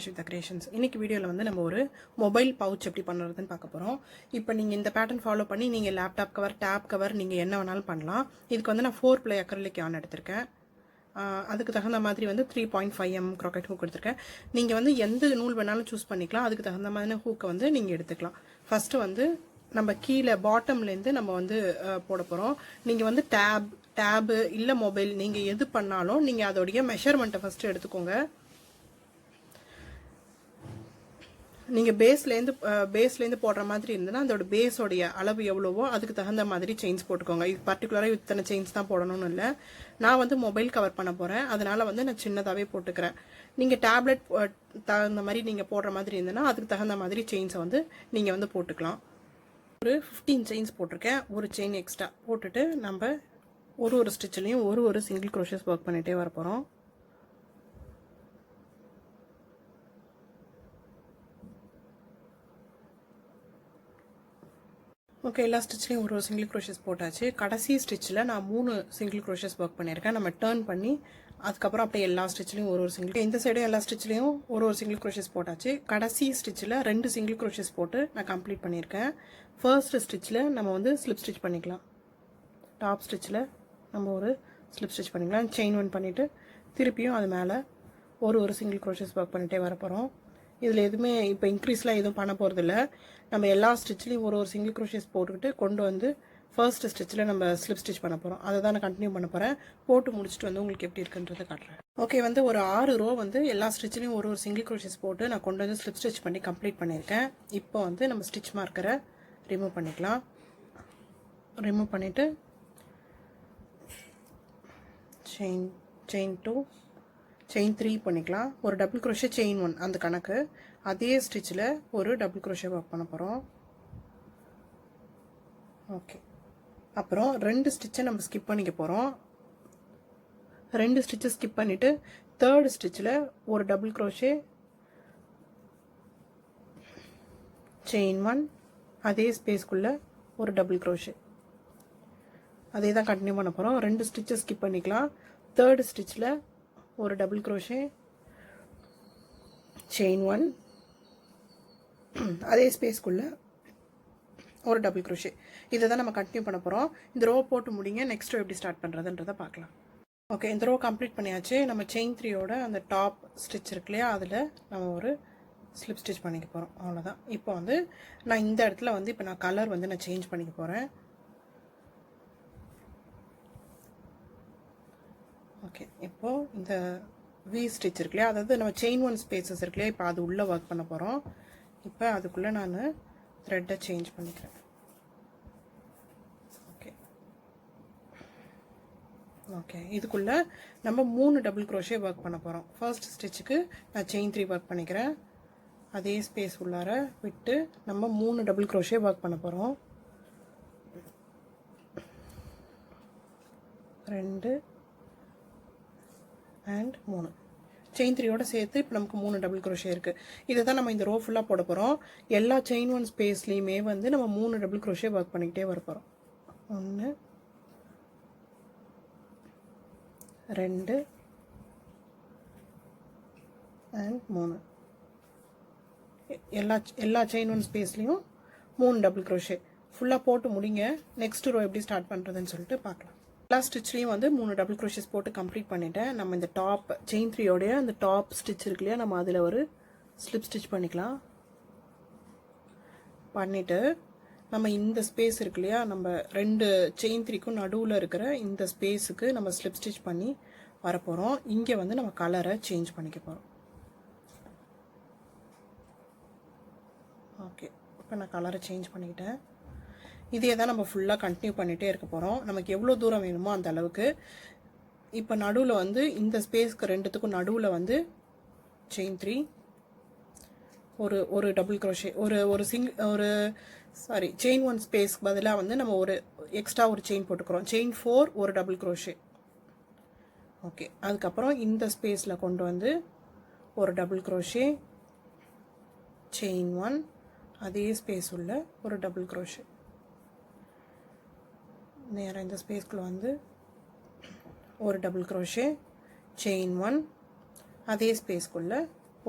Ashwita Creations. இன்னைக்கு வீடியோல வந்து நம்ம ஒரு மொபைல் பவுச் எப்படி பண்றதுன்னு பார்க்க போறோம். இப்போ நீங்க இந்த பேட்டர்ன் ஃபாலோ பண்ணி நீங்க லேப்டாப் கவர், டேப் கவர் நீங்க என்ன வேணாலும் பண்ணலாம். இதுக்கு வந்து நான் 4 ply acrylic yarn எடுத்திருக்கேன். அதுக்கு தகுந்த மாதிரி வந்து 3.5 mm croquet hook எடுத்திருக்கேன். நீங்க வந்து எந்த நூல் வேணாலும் சூஸ் பண்ணிக்கலாம். அதுக்கு தகுந்த மாதிரி ஹூக்கை வந்து நீங்க எடுத்துக்கலாம். ஃபர்ஸ்ட் வந்து நம்ம கீழே பாட்டம்ல இருந்து நம்ம வந்து போட போறோம். நீங்க வந்து டேப் இல்ல மொபைல் நீங்க எது பண்ணாலும் நீங்க அதோடைய மெஷர்மெண்ட்டை ஃபர்ஸ்ட் எடுத்துக்கோங்க. நீங்க பேஸ்ல இருந்து போடுற மாதிரி இருந்தனா அதோட பேஸோடைய அளவு எவ்வளவோ அதுக்கு தகுந்த மாதிரி செயின்ஸ் போட்டுக்கோங்க. இது பர்టిక్యులரா இத்தனை செயின்ஸ் தான் போடணும்னு இல்ல. நான் வந்து மொபைல் கவர் பண்ண போறேன். அதனால வந்து நான் சின்னதாவே போட்டுக்கிறேன். நீங்க டேப்லெட் தகுந்த மாதிரி நீங்க போடுற மாதிரி இருந்தனா அதுக்கு தகுந்த மாதிரி செயின்ஸை வந்து நீங்க வந்து போட்டுக்கலாம். ஒரு 15 செயின்ஸ் போட்டிருக்கேன். ஒரு செயின் எக்ஸ்ட்ரா போட்டுட்டு நம்ம ஒரு ஸ்டிச்லயும் ஒரு சிங்கிள் க்ரோஷஸ் ஒர்க் பண்ணிட்டே வர போறோம். ஓகே, எல்லா ஸ்டிச்லையும் ஒரு சிங்கிள் க்ரோஷஸ் போட்டாச்சு. கடைசி ஸ்டிச்சில் நான் 3 சிங்கிள் க்ரோஷஸ் ஒர்க் பண்ணியிருக்கேன். நம்ம டர்ன் பண்ணி அதுக்கப்புறம் அப்படியே எல்லா ஸ்டிச்லையும் ஒரு சிங்கிள், இந்த சைடும் எல்லா ஸ்டிச்லையும் ஒரு சிங்கிள் க்ரோஷஸ் போட்டாச்சு. கடைசி ஸ்டிச்சில் 2 சிங்கிள் க்ரோஷஸ் போட்டு நான் கம்ப்ளீட் பண்ணியிருக்கேன். ஃபர்ஸ்ட் ஸ்டிச்சில் நம்ம வந்து ஸ்லிப் ஸ்டிச் பண்ணிக்கலாம். டாப் ஸ்டிச்சில் நம்ம ஒரு ஸ்லிப் ஸ்டிச் பண்ணிக்கலாம். செயின் 1 பண்ணிவிட்டு திருப்பியும் அது மேலே ஒரு சிங்கிள் க்ரோஷஸ் ஒர்க் பண்ணிகிட்டே வர போகிறோம். இதில் எதுவுமே இப்போ இன்க்ரீஸ்லாம் எதுவும் பண்ண போகிறதில்ல. நம்ம எல்லா ஸ்டிச்லையும் ஒரு சிங்கிள் க்ரோஷஸ் போட்டுக்கிட்டு கொண்டு வந்து ஃபர்ஸ்ட் ஸ்டிச்சில் நம்ம ஸ்லிப் ஸ்டிச் பண்ண போகிறோம். அதை தான் நான் கண்டினியூ பண்ண போகிறேன். போட்டு முடிச்சுட்டு வந்து உங்களுக்கு எப்படி இருக்குன்றதை காட்டுறேன். ஓகே, வந்து ஒரு 6 ரோ வந்து எல்லா ஸ்டிச்லையும் ஒரு சிங்கிள் க்ரோஷஸ் போட்டு நான் கொண்டு வந்து ஸ்லிப் ஸ்டிச் பண்ணி கம்ப்ளீட் பண்ணியிருக்கேன். இப்போ வந்து நம்ம ஸ்டிச் மார்க்கரை ரிமூவ் பண்ணிக்கலாம். ரிமூவ் பண்ணிவிட்டு செயின் 2 செயின் 3 பண்ணிக்கலாம். ஒரு டபுள் க்ரோஷே செயின் 1 அந்த கணக்கு. அதே ஸ்டிச்சில் ஒரு டபுள் க்ரோஷே ஒர்க் பண்ண போகிறோம். ஓகே, அப்புறம் 2 ஸ்டிச்சை நம்ம ஸ்கிப் பண்ணிக்க போகிறோம். 2 ஸ்டிச்சை ஸ்கிப் பண்ணிவிட்டு தேர்ட் ஸ்டிச்சில் ஒரு டபுள் க்ரோஷே செயின் 1 அதே ஸ்பேஸ்க்குள்ளே ஒரு டபுள் க்ரோஷே. அதே தான் கண்டினியூ பண்ண போகிறோம். 2 ஸ்டிச்சை ஸ்கிப் பண்ணிக்கலாம். தேர்ட் ஸ்டிச்சில் ஒரு டபுள் க்ரோஷே செயின் 1 அதே ஸ்பேஸ்க்குள்ள ஒரு டபுள் க்ரோஷே. இதை தான் நம்ம கண்டினியூ பண்ண போகிறோம். இந்த ரோ போட்டு முடிங்க. நெக்ஸ்ட் ரோ எப்படி ஸ்டார்ட் பண்ணுறதுன்றதை பார்க்கலாம். ஓகே, இந்த ரோ கம்ப்ளீட் பண்ணியாச்சு. நம்ம செயின் 3யோட அந்த டாப் ஸ்டிச் இருக்கு இல்லையா, அதில் நம்ம ஒரு ஸ்லிப் ஸ்டிச் பண்ணிக்க போகிறோம். அவ்வளோதான். இப்போ வந்து நான் இந்த இடத்துல வந்து இப்போ நான் கலர் வந்து நான் சேஞ்ச் பண்ணிக்க போகிறேன். ஓகே, இப்போது இந்த வி ஸ்டிச் இருக்கு இல்லையா, அதாவது நம்ம செயின் 1 ஸ்பேசஸ் இருக்கு இல்லையா, இப்போ அது உள்ளே ஒர்க் பண்ண போகிறோம். இப்போ அதுக்குள்ளே நான் த்ரெட்டை சேஞ்ச் பண்ணிக்கிறேன். ஓகே ஓகே இதுக்குள்ளே நம்ம 3 டபுள் க்ரோஷே ஒர்க் பண்ண போகிறோம். ஃபர்ஸ்ட் ஸ்டிச்சுக்கு நான் செயின் 3 ஒர்க் பண்ணிக்கிறேன். அதே ஸ்பேஸ் உள்ளார விட்டு நம்ம 3 டபுள் க்ரோஷே ஒர்க் பண்ண போகிறோம். 2 அண்ட் 3 செயின் 3யோட சேர்த்து இப்போ நமக்கு 3 டபுள் க்ரோஷே இருக்குது. இதை தான் நம்ம இந்த ரோ ஃபுல்லாக போட போகிறோம். எல்லா செயின் 1 ஸ்பேஸ்லேயுமே வந்து நம்ம 3 டபுள் க்ரோஷே ஒர்க் பண்ணிக்கிட்டே வர போகிறோம். 1 2 அண்ட் 3 எல்லா செயின் 1 ஸ்பேஸ்லேயும் 3 டபுள் க்ரோஷே ஃபுல்லாக போட்டு முடிங்க. நெக்ஸ்ட் ரோ எப்படி ஸ்டார்ட் பண்ணுறதுன்னு சொல்லிட்டு பார்க்கலாம். எல்லா ஸ்டிச்லேயும் வந்து 3 டபுள் க்ரோஷஸ் போட்டு கம்ப்ளீட் பண்ணிட்டேன். நம்ம இந்த டாப் செயின் 3யோடைய அந்த டாப் ஸ்டிச் இருக்கு இல்லையா, நம்ம அதில் ஒரு ஸ்லிப் ஸ்டிச் பண்ணிக்கலாம். பண்ணிவிட்டு நம்ம இந்த ஸ்பேஸ் இருக்கு இல்லையா, நம்ம 2 செயின் 3க்கும் நடுவில் இருக்கிற இந்த ஸ்பேஸுக்கு நம்ம ஸ்லிப் ஸ்டிச் பண்ணி வரப்போகிறோம். இங்கே வந்து நம்ம கலரை சேஞ்ச் பண்ணிக்க போகிறோம். ஓகே, இப்போ நான் கலரை சேஞ்ச் பண்ணிக்கிட்டேன். இதே தான் நம்ம ஃபுல்லாக கண்டினியூ பண்ணிகிட்டே இருக்க போகிறோம். நமக்கு எவ்வளோ தூரம் வேணுமோ அந்த அளவுக்கு. இப்போ நடுவில் வந்து இந்த ஸ்பேஸ்க்கு 2த்துக்கும் நடுவில் வந்து செயின் 3 ஒரு டபுள் க்ரோஷே செயின் 1 ஸ்பேஸ்க்கு பதிலாக வந்து நம்ம ஒரு எக்ஸ்ட்ரா ஒரு செயின் போட்டுக்கிறோம். செயின் 4 ஒரு டபுள் க்ரோஷே. ஓகே, அதுக்கப்புறம் இந்த ஸ்பேஸில் கொண்டு வந்து ஒரு டபுள் க்ரோஷே செயின் 1 அதே ஸ்பேஸ் உள்ள ஒரு டபுள் க்ரோஷே. நேராக இந்த ஸ்பேஸ்க்குள்ள வந்து ஒரு டபுள் க்ரோஷே செயின் 1 அதே ஸ்பேஸ்க்குள்ள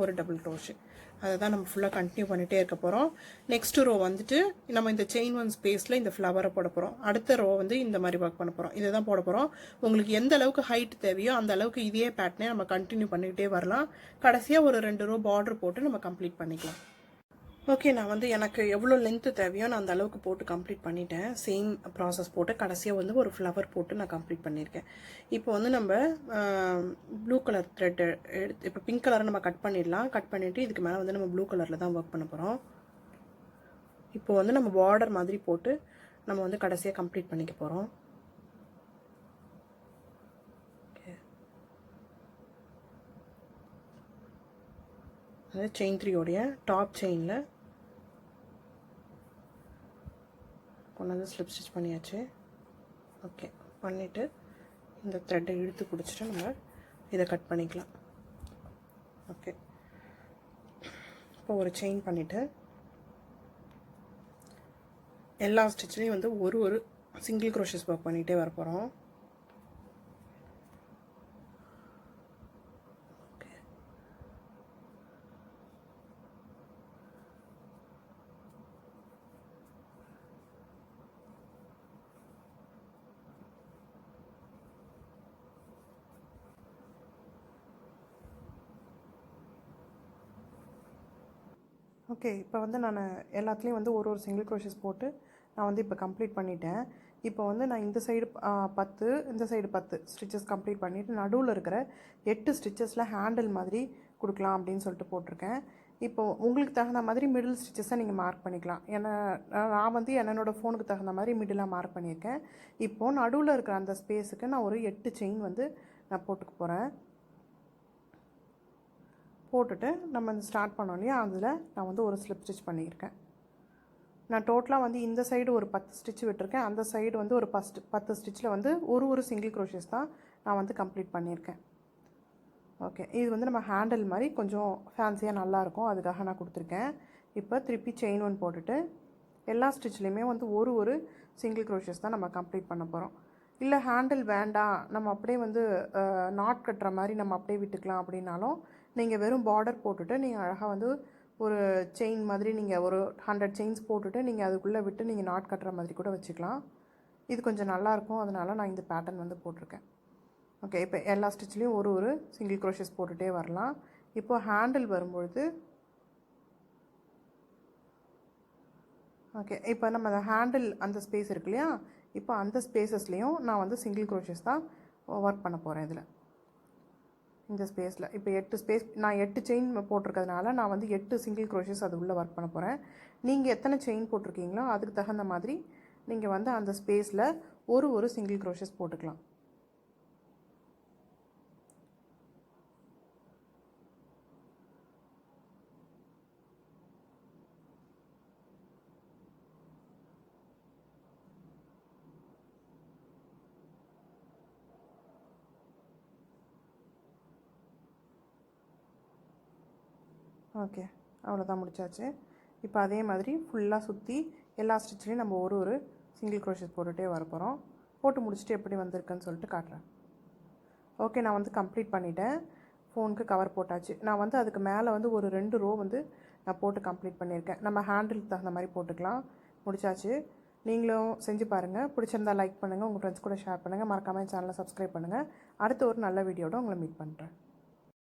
ஒரு டபுள் க்ரோஷே. அதை தான் நம்ம ஃபுல்லாக கண்டினியூ பண்ணிகிட்டே இருக்க போகிறோம். நெக்ஸ்ட் ரோ வந்துட்டு நம்ம இந்த செயின் ஒன் ஸ்பேஸில் இந்த ஃப்ளவரை போட போகிறோம். அடுத்த ரோ வந்து இந்த மாதிரி ஒர்க் பண்ண போகிறோம். இதை தான் போட போகிறோம். உங்களுக்கு எந்த அளவுக்கு ஹைட் தேவையோ அந்த அளவுக்கு இதே பேட்டர்னே நம்ம கண்டினியூ பண்ணிக்கிட்டே வரலாம். கடைசியாக ஒரு 2 ரோ பார்டர் போட்டு நம்ம கம்ப்ளீட் பண்ணிக்கலாம். ஓகே, நான் வந்து எனக்கு எவ்வளோ லென்த்து தேவையோ நான் அந்த அளவுக்கு போட்டு கம்ப்ளீட் பண்ணிட்டேன். சேம் ப்ராசஸ் போட்டு கடைசியாக வந்து ஒரு ஃப்ளவர் போட்டு நான் கம்ப்ளீட் பண்ணியிருக்கேன். இப்போ வந்து நம்ம ப்ளூ கலர் த்ரெட் எடுத்து இப்போ பிங்க் கலரை நம்ம கட் பண்ணிடலாம். கட் பண்ணிவிட்டு இதுக்கு மேலே வந்து நம்ம ப்ளூ கலரில் தான் ஒர்க் பண்ண போகிறோம். இப்போ வந்து நம்ம பார்டர் மாதிரி போட்டு நம்ம வந்து கடைசியாக கம்ப்ளீட் பண்ணிக்க போகிறோம். அது செயின் 3 டாப் செயினில் கொண்டு வந்து ஸ்லிப் ஸ்டிச் பண்ணியாச்சு. ஓகே, பண்ணிவிட்டு இந்த த்ரெட்டை இழுத்து பிடிச்சிட்டு நம்ம இதை கட் பண்ணிக்கலாம். ஓகே, இப்போ ஒரு செயின் பண்ணிவிட்டு எல்லா ஸ்டிச்லேயும் வந்து ஒரு சிங்கிள் க்ரோஷஸ் ஒர்க் பண்ணிகிட்டே வர போகிறோம். ஓகே, இப்போ வந்து நான் எல்லாத்துலேயும் வந்து ஒரு சிங்கிள் க்ரோஷஸ் போட்டு நான் வந்து இப்போ கம்ப்ளீட் பண்ணிட்டேன். இப்போ வந்து நான் இந்த சைடு 10 இந்த சைடு 10 ஸ்டிச்சஸ் கம்ப்ளீட் பண்ணிவிட்டு நடுவில் இருக்கிற 8 ஸ்டிச்சஸில் ஹேண்டில் மாதிரி கொடுக்கலாம் அப்படின்னு சொல்லிட்டு போட்டிருக்கேன். இப்போது உங்களுக்கு தகுந்த மாதிரி மிடில் ஸ்டிச்சஸை நீங்கள் மார்க் பண்ணிக்கலாம். ஏன்னா நான் வந்து என்னோடய ஃபோனுக்கு தகுந்த மாதிரி மிடிலாக மார்க் பண்ணியிருக்கேன். இப்போது நடுவில் இருக்கிற அந்த ஸ்பேஸுக்கு நான் ஒரு 8 செயின் வந்து நான் போட்டுக்க போகிறேன். போட்டுட்டு நம்ம ஸ்டார்ட் பண்ணோம் இல்லையா, அதில் நான் வந்து ஒரு ஸ்லிப் ஸ்டிச் பண்ணியிருக்கேன். நான் டோட்டலாக வந்து இந்த சைடு ஒரு 10 ஸ்டிச் விட்டுருக்கேன். அந்த சைடு வந்து ஒரு 10 ஸ்டிச்சில் வந்து ஒரு சிங்கிள் க்ரோஷஸ் தான் நான் வந்து கம்ப்ளீட் பண்ணியிருக்கேன். ஓகே, இது வந்து நம்ம ஹேண்டில் மாதிரி கொஞ்சம் ஃபேன்சியாக நல்லாயிருக்கும், அதுக்காக நான் கொடுத்துருக்கேன். இப்போ திருப்பி செயின் 1 போட்டுட்டு எல்லா ஸ்டிச்லேயுமே வந்து ஒரு சிங்கிள் க்ரோஷஸ் தான் நம்ம கம்ப்ளீட் பண்ண போகிறோம். இல்லை ஹேண்டில் வேண்டாம், நம்ம அப்படியே வந்து நாட் கட்டுற மாதிரி நம்ம அப்படியே விட்டுக்கலாம் அப்படின்னாலும் நீங்கள் வெறும் பார்டர் போட்டுட்டு நீங்கள் அழகாக வந்து ஒரு செயின் மாதிரி நீங்கள் ஒரு 100 செயின்ஸ் போட்டுட்டு நீங்கள் அதுக்குள்ளே விட்டு நீங்கள் நாட் கட்டுற மாதிரி கூட வச்சுக்கலாம். இது கொஞ்சம் நல்லாயிருக்கும், அதனால் நான் இந்த பேட்டர்ன் வந்து போட்டிருக்கேன். ஓகே, இப்போ எல்லா ஸ்டிச்லேயும் ஒரு சிங்கிள் க்ரோஷஸ் போட்டுகிட்டே வரலாம். இப்போது ஹேண்டில் வரும்பொழுது ஓகே, இப்போ நம்ம அந்த ஹேண்டில் அந்த ஸ்பேஸ் இருக்கு இல்லையா, இப்போ அந்த ஸ்பேசஸ்லேயும் நான் வந்து சிங்கிள் க்ரோஷஸ் தான் ஒர்க் பண்ண போகிறேன். இதில் இந்த ஸ்பேஸில் இப்போ 8 ஸ்பேஸ் நான் 8 செயின் போட்டிருக்கிறதுனால நான் வந்து 8 சிங்கிள் க்ரோஷஸ் அது உள்ளே ஒர்க் பண்ண போகிறேன். நீங்கள் எத்தனை செயின் போட்டிருக்கீங்களோ அதுக்கு தகுந்த மாதிரி நீங்கள் வந்து அந்த ஸ்பேஸில் ஒரு சிங்கிள் க்ரோஷஸ் போட்டுக்கலாம். ஓகே, அவ்வளோதான், முடிச்சாச்சு. இப்போ அதே மாதிரி ஃபுல்லாக சுற்றி எல்லா ஸ்டிச்லேயும் நம்ம ஒரு சிங்கிள் க்ரோஷஸ் போட்டுகிட்டே வர போகிறோம். போட்டு முடிச்சுட்டு எப்படி வந்திருக்குன்னு சொல்லிட்டு காட்டுறேன். ஓகே, நான் வந்து கம்ப்ளீட் பண்ணிட்டேன். ஃபோனுக்கு கவர் போட்டாச்சு. நான் வந்து அதுக்கு மேலே வந்து ஒரு 2 ரோ வந்து நான் போட்டு கம்ப்ளீட் பண்ணியிருக்கேன். நம்ம ஹேண்டிலுக்கு தகுந்த மாதிரி போட்டுக்கலாம். முடிச்சாச்சு. நீங்களும் செஞ்சு பாருங்கள். பிடிச்சிருந்தா லைக் பண்ணுங்கள், உங்கள் ஃப்ரெண்ட்ஸ் கூட ஷேர் பண்ணுங்கள். மறக்காமல் சேனலை சப்ஸ்கிரைப் பண்ணுங்கள். அடுத்த ஒரு நல்ல வீடியோட உங்களை மீட் பண்ணுறேன்.